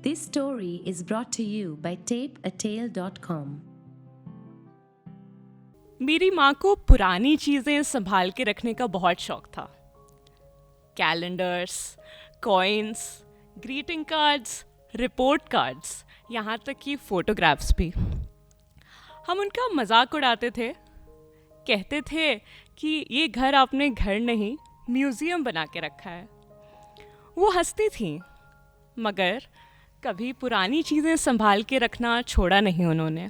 This story is brought to you by tapeatale.com. मेरी माँ को पुरानी चीज़ें संभाल के रखने का बहुत शौक था। Calendars, coins, greeting cards, report cards, यहाँ तक कि फ़ोटोग्राफ्स भी। हम उनका मजाक उड़ाते थे, कहते थे कि ये घर आपने घर नहीं म्यूज़ियम बना के रखा है। वो हंसती थी, मगर कभी पुरानी चीज़ें संभाल के रखना छोड़ा नहीं उन्होंने।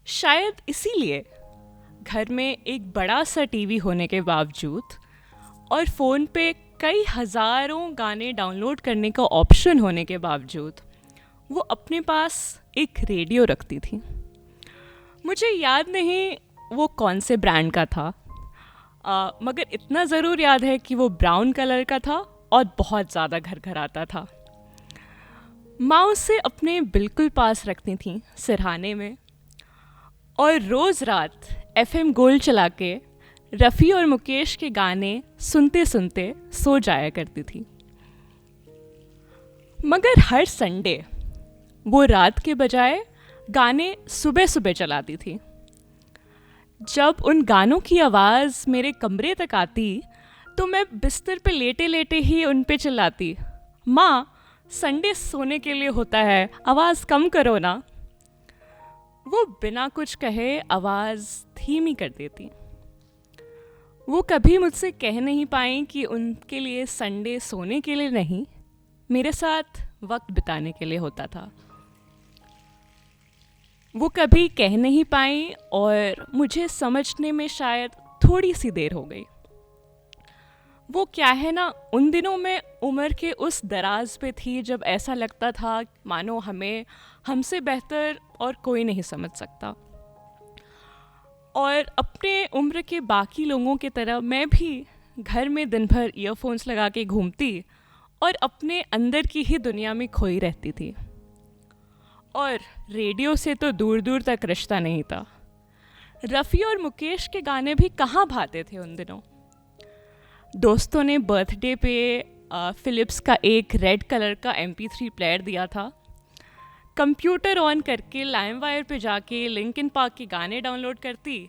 शायद इसीलिए घर में एक बड़ा सा टीवी होने के बावजूद और फ़ोन पे कई हज़ारों गाने डाउनलोड करने का ऑप्शन होने के बावजूद वो अपने पास एक रेडियो रखती थी। मुझे याद नहीं वो कौन से ब्रांड का था, मगर इतना ज़रूर याद है कि वो ब्राउन कलर का था और बहुत ज़्यादा घर घर आता था। माँ उसे अपने बिल्कुल पास रखती थी सिरहाने में, और रोज़ रात FM गोल्ड चला के रफ़ी और मुकेश के गाने सुनते सुनते सो जाया करती थी। मगर हर संडे वो रात के बजाय गाने सुबह सुबह चलाती थी। जब उन गानों की आवाज़ मेरे कमरे तक आती तो मैं बिस्तर पे लेटे लेटे ही उन पे चिल्लाती, माँ संडे सोने के लिए होता है, आवाज़ कम करो ना। वो बिना कुछ कहे आवाज़ धीमी कर देती। वो कभी मुझसे कह नहीं पाई कि उनके लिए संडे सोने के लिए नहीं, मेरे साथ वक्त बिताने के लिए होता था। वो कभी कह नहीं पाई और मुझे समझने में शायद थोड़ी सी देर हो गई। वो क्या है ना, उन दिनों में उम्र के उस दराज पे थी जब ऐसा लगता था मानो हमें हमसे बेहतर और कोई नहीं समझ सकता। और अपने उम्र के बाकी लोगों की तरह मैं भी घर में दिन भर ईयरफोन्स लगा के घूमती और अपने अंदर की ही दुनिया में खोई रहती थी। और रेडियो से तो दूर दूर तक रिश्ता नहीं था। रफ़ी और मुकेश के गाने भी कहाँ भाते थे उन दिनों। दोस्तों ने बर्थडे पे फ़िलिप्स का एक रेड कलर का MP3 प्लेयर दिया था। कंप्यूटर ऑन करके लाइमवायर पे जाके लिंकिन पार्क के गाने डाउनलोड करती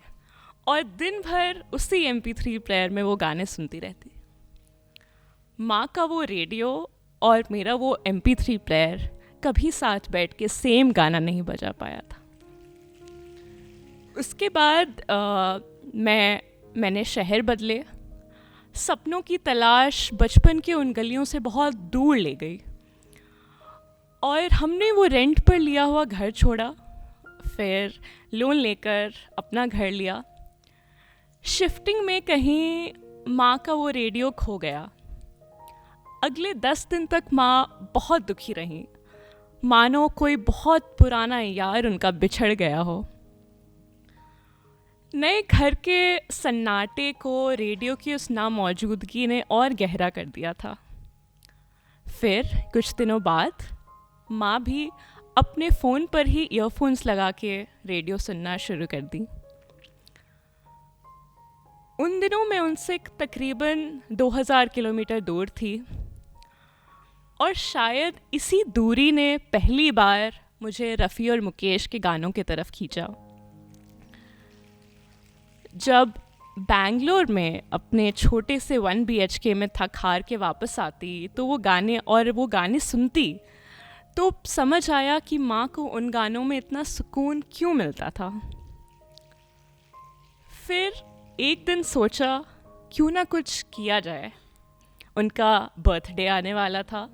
और दिन भर उसी MP3 प्लेयर में वो गाने सुनती रहती। माँ का वो रेडियो और मेरा वो MP3 प्लेयर कभी साथ बैठ के सेम गाना नहीं बजा पाया था। उसके बाद मैंने शहर बदले। सपनों की तलाश बचपन के उन गलियों से बहुत दूर ले गई और हमने वो रेंट पर लिया हुआ घर छोड़ा, फिर लोन लेकर अपना घर लिया। शिफ्टिंग में कहीं माँ का वो रेडियो खो गया। अगले 10 दिन तक माँ बहुत दुखी रही, मानो कोई बहुत पुराना यार उनका बिछड़ गया हो। नए घर के सन्नाटे को रेडियो की उस नामौजूदगी ने और गहरा कर दिया था। फिर कुछ दिनों बाद माँ भी अपने फ़ोन पर ही ईयरफोन्स लगा के रेडियो सुनना शुरू कर दी। उन दिनों मैं उनसे तकरीबन 2000 किलोमीटर दूर थी और शायद इसी दूरी ने पहली बार मुझे रफ़ी और मुकेश के गानों की तरफ खींचा। जब बैंगलोर में अपने छोटे से 1 BHK में थक हार के वापस आती तो वो गाने सुनती तो समझ आया कि माँ को उन गानों में इतना सुकून क्यों मिलता था। फिर एक दिन सोचा क्यों ना कुछ किया जाए। उनका बर्थडे आने वाला था,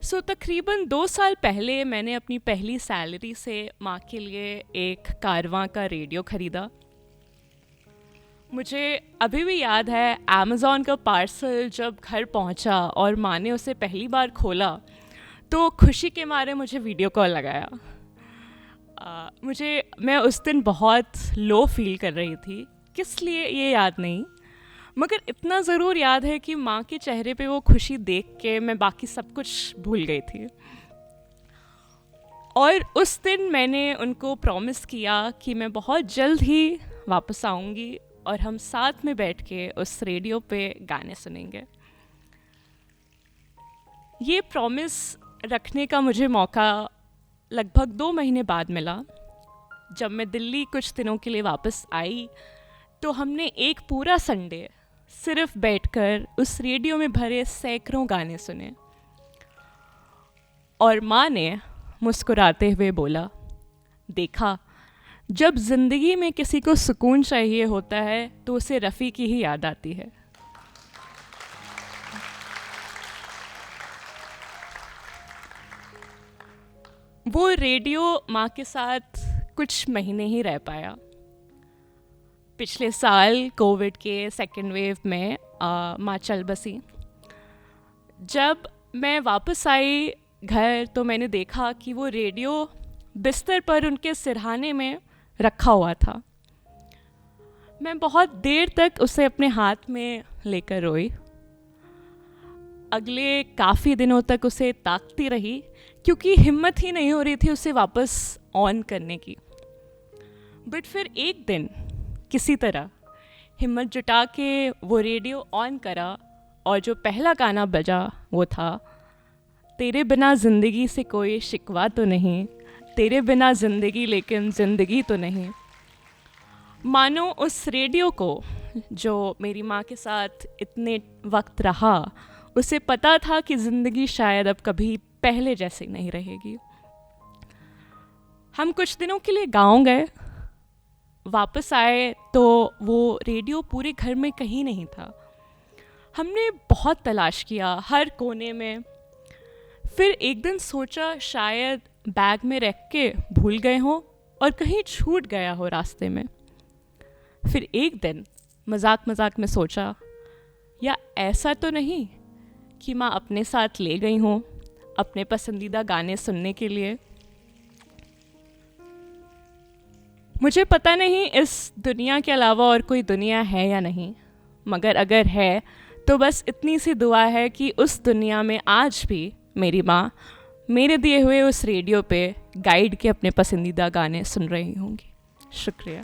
सो तकरीबन 2 साल पहले मैंने अपनी पहली सैलरी से माँ के लिए एक कारवां का रेडियो ख़रीदा। मुझे अभी भी याद है अमेज़ॉन का पार्सल जब घर पहुंचा और माँ ने उसे पहली बार खोला तो खुशी के मारे मुझे वीडियो कॉल लगाया। मैं उस दिन बहुत लो फील कर रही थी, किस लिए ये याद नहीं, मगर इतना ज़रूर याद है कि माँ के चेहरे पे वो खुशी देख के मैं बाकी सब कुछ भूल गई थी। और उस दिन मैंने उनको प्रॉमिस किया कि मैं बहुत जल्द ही वापस आऊँगी और हम साथ में बैठ के उस रेडियो पे गाने सुनेंगे। ये प्रॉमिस रखने का मुझे मौका लगभग 2 महीने बाद मिला। जब मैं दिल्ली कुछ दिनों के लिए वापस आई तो हमने एक पूरा संडे सिर्फ बैठकर उस रेडियो में भरे सैकड़ों गाने सुने। और माँ ने मुस्कुराते हुए बोला, देखा, जब ज़िंदगी में किसी को सुकून चाहिए होता है तो उसे रफ़ी की ही याद आती है। वो रेडियो माँ के साथ कुछ महीने ही रह पाया। पिछले साल कोविड के सेकेंड वेव में माँ चल बसी। जब मैं वापस आई घर तो मैंने देखा कि वो रेडियो बिस्तर पर उनके सिरहाने में रखा हुआ था। मैं बहुत देर तक उसे अपने हाथ में लेकर रोई। अगले काफ़ी दिनों तक उसे ताकती रही क्योंकि हिम्मत ही नहीं हो रही थी उसे वापस ऑन करने की। बट फिर एक दिन किसी तरह हिम्मत जुटा के वो रेडियो ऑन करा और जो पहला गाना बजा वो था, तेरे बिना ज़िंदगी से कोई शिकवा तो नहीं, तेरे बिना ज़िंदगी लेकिन ज़िंदगी तो नहीं। मानो उस रेडियो को, जो मेरी माँ के साथ इतने वक्त रहा, उसे पता था कि ज़िंदगी शायद अब कभी पहले जैसी नहीं रहेगी। हम कुछ दिनों के लिए गाँव गए। वापस आए तो वो रेडियो पूरे घर में कहीं नहीं था। हमने बहुत तलाश किया हर कोने में। फिर एक दिन सोचा शायद बैग में रख के भूल गए हों और कहीं छूट गया हो रास्ते में। फिर एक दिन मजाक मजाक में सोचा, या ऐसा तो नहीं कि माँ अपने साथ ले गई हों अपने पसंदीदा गाने सुनने के लिए। मुझे पता नहीं इस दुनिया के अलावा और कोई दुनिया है या नहीं, मगर अगर है तो बस इतनी सी दुआ है कि उस दुनिया में आज भी मेरी माँ मेरे दिए हुए उस रेडियो पे गाइड के अपने पसंदीदा गाने सुन रही होंगी। शुक्रिया।